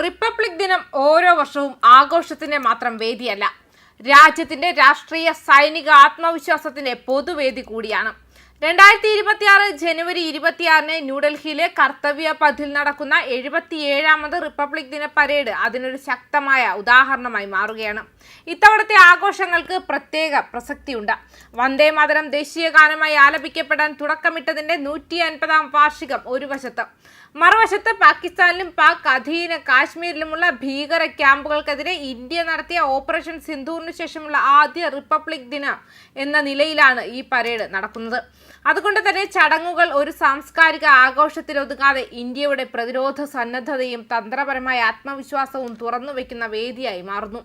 Republic ദിനം ഓരോ വർഷവും ആഘോഷത്തിന്റെ മാത്രം വേദിയല്ല, രാജ്യത്തിന്റെ രാഷ്ട്രീയ സൈനിക ആത്മവിശ്വാസത്തിന്റെ പൊതുവേദി കൂടിയാണ്. 2026 ജനുവരി 26 ന്യൂഡൽഹിയിലെ കർത്തവ്യ പഥിൽ നടക്കുന്ന 77ാമത് റിപ്പബ്ലിക് ദിന പരേഡ് അതിനൊരു ശക്തമായ ഉദാഹരണമായി മാറുകയാണ്. ഇത്തവണത്തെ ആഘോഷങ്ങൾക്ക് പ്രത്യേക പ്രസക്തിയുണ്ട്. വന്ദേ മാതരം ദേശീയ ഗാനമായി ആലപിക്കപ്പെടാൻ തുടക്കമിട്ടതിന്റെ 150ാം വാർഷികം ഒരു വശത്ത്, മറുവശത്ത് പാകിസ്ഥാനിലും പാക് അധീന കാശ്മീരിലുമുള്ള ഭീകര ക്യാമ്പുകൾക്കെതിരെ ഇന്ത്യ നടത്തിയ ഓപ്പറേഷൻ സിന്ധൂറിന് ശേഷമുള്ള ആദ്യ റിപ്പബ്ലിക് ദിനം എന്ന നിലയിലാണ് ഈ പരേഡ് നടക്കുന്നത്. അതുകൊണ്ട് തന്നെ ചടങ്ങുകൾ ഒരു സാംസ്കാരിക ആഘോഷത്തിലൊതുങ്ങാതെ ഇന്ത്യയുടെ പ്രതിരോധ സന്നദ്ധതയും തന്ത്രപരമായ ആത്മവിശ്വാസവും തുറന്നുവെക്കുന്ന വേദിയായി മാറുന്നു.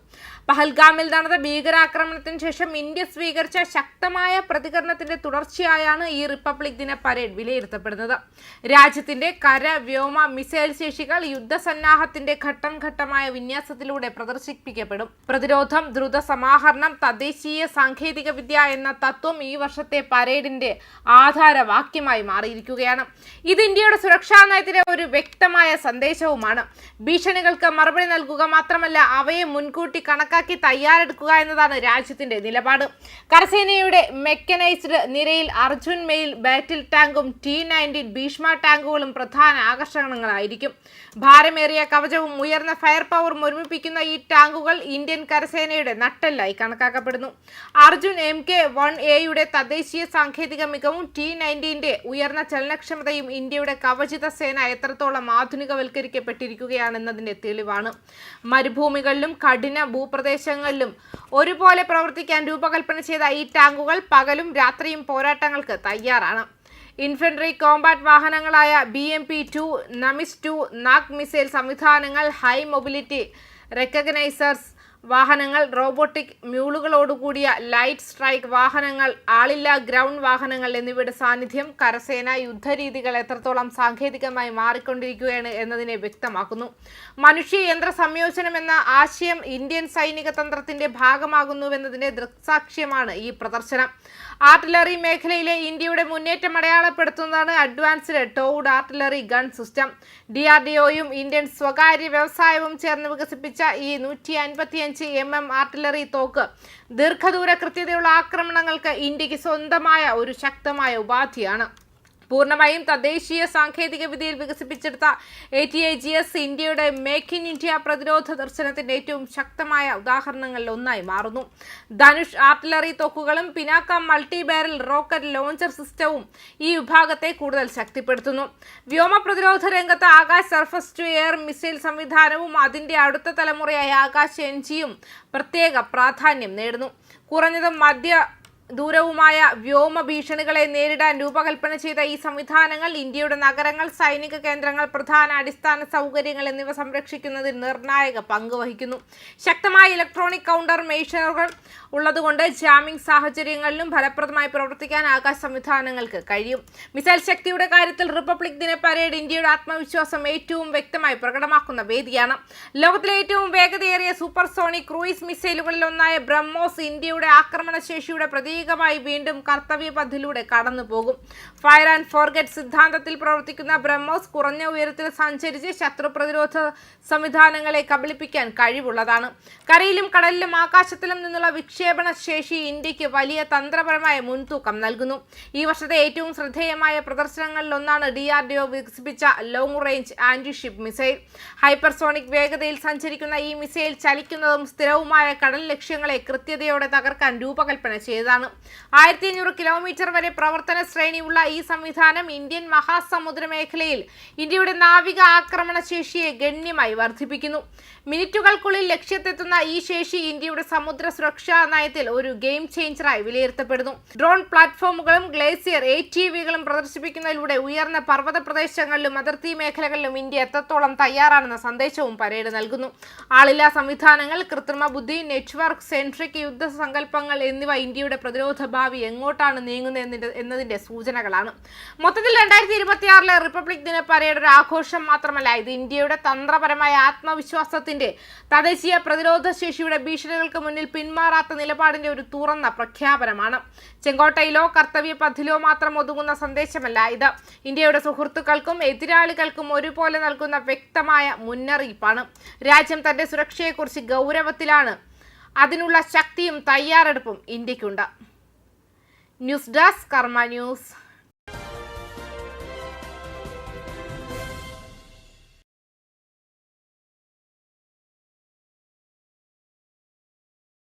പഹൽഗാമിൽ നടന്ന ഭീകരാക്രമണത്തിന് ശേഷം ഇന്ത്യ സ്വീകരിച്ച ശക്തമായ പ്രതികരണത്തിന്റെ തുടർച്ചയായാണ് ഈ റിപ്പബ്ലിക് ദിന പരേഡ് വിലയിരുത്തപ്പെടുന്നത്. രാജ്യത്തിന്റെ കര, വ്യോമ, മിസൈൽ ശേഷികൾ യുദ്ധസന്നാഹത്തിന്റെ ഘട്ടം ഘട്ടമായ വിന്യാസത്തിലൂടെ പ്രദർശിപ്പിക്കപ്പെടും. പ്രതിരോധം, ദ്രുത സമാഹരണം, തദ്ദേശീയ സാങ്കേതിക വിദ്യ എന്ന തത്വം ഈ വർഷത്തെ പരേഡിന്റെ ആധാരവാക്യമായി മാറിയിരിക്കുകയാണ്. ഇത് ഇന്ത്യയുടെ സുരക്ഷാ നയത്തിലെ ഒരു വ്യക്തമായ സന്ദേശവുമാണ്. ഭീഷണികൾക്ക് മറുപടി നൽകുക മാത്രമല്ല, അവയെ മുൻകൂട്ടി കണക്കാക്കി തയ്യാറെടുക്കുക എന്നതാണ് രാജ്യത്തിന്റെ നിലപാട്. കരസേനയുടെ മെക്കനൈസ്ഡ് നിരയിൽ അർജുൻ മെയിൽ ബാറ്റിൽ ടാങ്കും T-90 ഭീഷ്മ ടാങ്കുകളും പ്രധാന ആകർഷണങ്ങളായിരിക്കും. ഭാരമേറിയ കവചവും ഉയർന്ന ഫയർ പവറും ഒരുമിപ്പിക്കുന്ന ഈ ടാങ്കുകൾ ഇന്ത്യൻ കരസേനയുടെ നട്ടെല്ലായി കണക്കാക്കപ്പെടുന്നു. അർജുൻ Mk-1A തദ്ദേശീയ സാങ്കേതിക മികവും T-90 ഉയർന്ന ചലനക്ഷമതയും ഇന്ത്യയുടെ കവചിത സേന എത്രത്തോളം ആധുനികവൽക്കരിക്കപ്പെട്ടിരിക്കുകയാണെന്നതിന്റെ തെളിവാണ്. മരുഭൂമികളിലും കഠിന ഭൂപ്രദേശങ്ങളിലും ഒരുപോലെ പ്രവർത്തിക്കാൻ രൂപകൽപ്പന ചെയ്ത ഈ ടാങ്കുകൾ പകലും രാത്രിയും പോരാട്ടങ്ങൾക്ക് തയ്യാറാണ്. ഇൻഫൻട്രി കോമ്പാറ്റ് വാഹനങ്ങളായ BMP-2, നമിസ്-2, നാഗ് മിസൈൽ സംവിധാനങ്ങൾ, ഹൈ മൊബിലിറ്റി റെക്കഗ്നൈസേഴ്സ് വാഹനങ്ങൾ, റോബോട്ടിക് മ്യൂളുകളോടുകൂടിയ ലൈറ്റ് സ്ട്രൈക്ക് വാഹനങ്ങൾ, ആളില്ലാ ഗ്രൗണ്ട് വാഹനങ്ങൾ എന്നിവയുടെ സാന്നിധ്യം കരസേന യുദ്ധരീതികൾ എത്രത്തോളം സാങ്കേതികമായി മാറിക്കൊണ്ടിരിക്കുകയാണ് എന്നതിനെ വ്യക്തമാക്കുന്നു. മനുഷ്യ യന്ത്ര സംയോജനം എന്ന ആശയം ഇന്ത്യൻ സൈനിക തന്ത്രത്തിന്റെ ഭാഗമാകുന്നുവെന്നതിന്റെ ദൃക്സാക്ഷ്യമാണ് ഈ പ്രദർശനം. ആർട്ടിലറി മേഖലയിലെ ഇന്ത്യയുടെ മുന്നേറ്റം അടയാളപ്പെടുത്തുന്നതാണ് advanced towed artillery gun system. DRDOയും ഇന്ത്യൻ സ്വകാര്യ വ്യവസായവും ചേർന്ന് വികസിപ്പിച്ച ഈ 155 mm ആർട്ടിലറി തോക്ക് ദീർഘദൂര കൃത്യതയുള്ള ആക്രമണങ്ങൾക്ക് ഇന്ത്യക്ക് സ്വന്തമായ ഒരു ശക്തമായ ഉപാധിയാണ്. പൂർണ്ണമായും തദ്ദേശീയ സാങ്കേതിക വിദ്യയിൽ വികസിപ്പിച്ചെടുത്ത ATAGS ഇന്ത്യയുടെ മേക്ക് ഇൻ ഇന്ത്യ പ്രതിരോധ ദർശനത്തിന്റെ ഏറ്റവും ശക്തമായ ഉദാഹരണങ്ങളിൽ ഒന്നായി മാറുന്നു. ധനുഷ് ആർട്ടിലറി തോക്കുകളും Pinaka multi barrel rocket launcher സിസ്റ്റവും ഈ വിഭാഗത്തെ കൂടുതൽ ശക്തിപ്പെടുത്തുന്നു. വ്യോമ പ്രതിരോധ രംഗത്ത് Akash surface to air missile സംവിധാനവും അതിന്റെ അടുത്ത തലമുറയായ ആകാശ് NGയും പ്രത്യേക പ്രാധാന്യം നേടുന്നു. കുറഞ്ഞതും മധ്യ ദൂരവുമായ വ്യോമ ഭീഷണികളെ നേരിടാൻ രൂപകൽപ്പന ചെയ്ത ഈ സംവിധാനങ്ങൾ ഇന്ത്യയുടെ നഗരങ്ങൾ, സൈനിക കേന്ദ്രങ്ങൾ, പ്രധാന അടിസ്ഥാന സൗകര്യങ്ങൾ എന്നിവ സംരക്ഷിക്കുന്നതിൽ നിർണായക പങ്ക് വഹിക്കുന്നു. ശക്തമായ ഇലക്ട്രോണിക് കൗണ്ടർ മെഷറുകൾ ഉള്ളതുകൊണ്ട് ജാമിംഗ് സാഹചര്യങ്ങളിലും ഫലപ്രദമായി പ്രവർത്തിക്കാൻ ആകാശ് സംവിധാനങ്ങൾക്ക് കഴിയും. മിസൈൽ ശക്തിയുടെ കാര്യത്തിൽ റിപ്പബ്ലിക് ദിന പരേഡ് ഇന്ത്യയുടെ ആത്മവിശ്വാസം ഏറ്റവും വ്യക്തമായി പ്രകടമാക്കുന്ന വേദിയാണ്. ലോകത്തിലെ ഏറ്റവും വേഗതയേറിയ സൂപ്പർസോണിക് ക്രൂയിസ് മിസൈലുകളിൽ ഒന്നായ ബ്രഹ്മോസ് ഇന്ത്യയുടെ ആക്രമണശേഷിയുടെ പ്രതീകമായി വീണ്ടും കർത്തവ്യ പഥിലൂടെ കടന്നു പോകും. ഫയർ ആൻഡ് ഫോർഗെറ്റ് സിദ്ധാന്തത്തിൽ പ്രവർത്തിക്കുന്ന ബ്രഹ്മോസ് കുറഞ്ഞ ഉയരത്തിൽ സഞ്ചരിച്ച് ശത്രു പ്രതിരോധ സംവിധാനങ്ങളെ കബളിപ്പിക്കാൻ കഴിവുള്ളതാണ്. കരയിലും കടലിലും ആകാശത്തിലും നിന്നുള്ള വിക്ഷേപണ ശേഷി ഇന്ത്യക്ക് വലിയ തന്ത്രപരമായ മുൻതൂക്കം നൽകുന്നു. ഈ വർഷത്തെ ഏറ്റവും ശ്രദ്ധേയമായ പ്രദർശനങ്ങളിൽ ഒന്നാണ് DRDO വികസിപ്പിച്ച long range anti ship missile. Hypersonic വേഗതയിൽ സഞ്ചരിക്കുന്ന ഈ മിസൈൽ ചലിക്കുന്നതും സ്ഥിരവുമായ കടൽ ലക്ഷ്യങ്ങളെ കൃത്യതയോടെ തകർക്കാൻ രൂപകൽപ്പന ചെയ്തതാണ്. 1500 കിലോമീറ്റർ വരെ പ്രവർത്തന ശ്രേണിയുള്ള ഈ സംവിധാനം ഇന്ത്യൻ മഹാസമുദ്ര മേഖലയിൽ ഇന്ത്യയുടെ നാവിക ആക്രമണ ശേഷിയെ ഗണ്യമായി വർദ്ധിപ്പിക്കുന്നു. മിനിറ്റുകൾക്കുള്ളിൽ ലക്ഷ്യത്തെത്തുന്ന ഈ ശേഷി ഇന്ത്യയുടെ സമുദ്ര സുരക്ഷാ നയത്തിൽ ഒരു ഗെയിം ചേഞ്ചറായി വിലയിരുത്തപ്പെടുന്നു. ഡ്രോൺ പ്ലാറ്റ്ഫോമുകളും ഗ്ലേസിയർ ATVകളും പ്രദർശിപ്പിക്കുന്നതിലൂടെ ഉയർന്ന പർവ്വത പ്രദേശങ്ങളിലും അതിർത്തി മേഖലകളിലും ഇന്ത്യ എത്രത്തോളം തയ്യാറാണെന്ന സന്ദേശവും പരേഡ് നൽകുന്നു. ആളില്ലാ സംവിധാനങ്ങൾ, കൃത്രിമ ബുദ്ധി, നെറ്റ്വർക്ക് സെൻട്രിക് യുദ്ധ സങ്കല്പങ്ങൾ എന്നിവ ഇന്ത്യയുടെ പ്രതിരോധ പ്രതിരോധ ഭാവി എങ്ങോട്ടാണ് നീങ്ങുന്നത് എന്നതിന്റെ സൂചനകളാണ്. മൊത്തത്തിൽ 2026 റിപ്പബ്ലിക് ദിന പരേഡ് ഒരു ആഘോഷം മാത്രമല്ല, ഇത് ഇന്ത്യയുടെ തന്ത്രപരമായ ആത്മവിശ്വാസത്തിന്റെ, തദ്ദേശീയ പ്രതിരോധ ശേഷിയുടെ ഭീഷണികൾക്ക് മുന്നിൽ പിന്മാറാത്ത നിലപാടിന്റെ ഒരു തുറന്ന പ്രഖ്യാപനമാണ്. ചെങ്കോട്ടയിലോ കർത്തവ്യ പഥിലോ മാത്രം ഒതുങ്ങുന്ന സന്ദേശമല്ല ഇത്. ഇന്ത്യയുടെ സുഹൃത്തുക്കൾക്കും എതിരാളികൾക്കും ഒരുപോലെ നൽകുന്ന വ്യക്തമായ മുന്നറിയിപ്പാണ്. രാജ്യം തന്റെ സുരക്ഷയെക്കുറിച്ച് ഗൗരവത്തിലാണ്. അതിനുള്ള ശക്തിയും തയ്യാറെടുപ്പും ഇന്ത്യക്കുണ്ട്. ന്യൂസ് ഡെസ്ക് കർമ്മ ന്യൂസ്.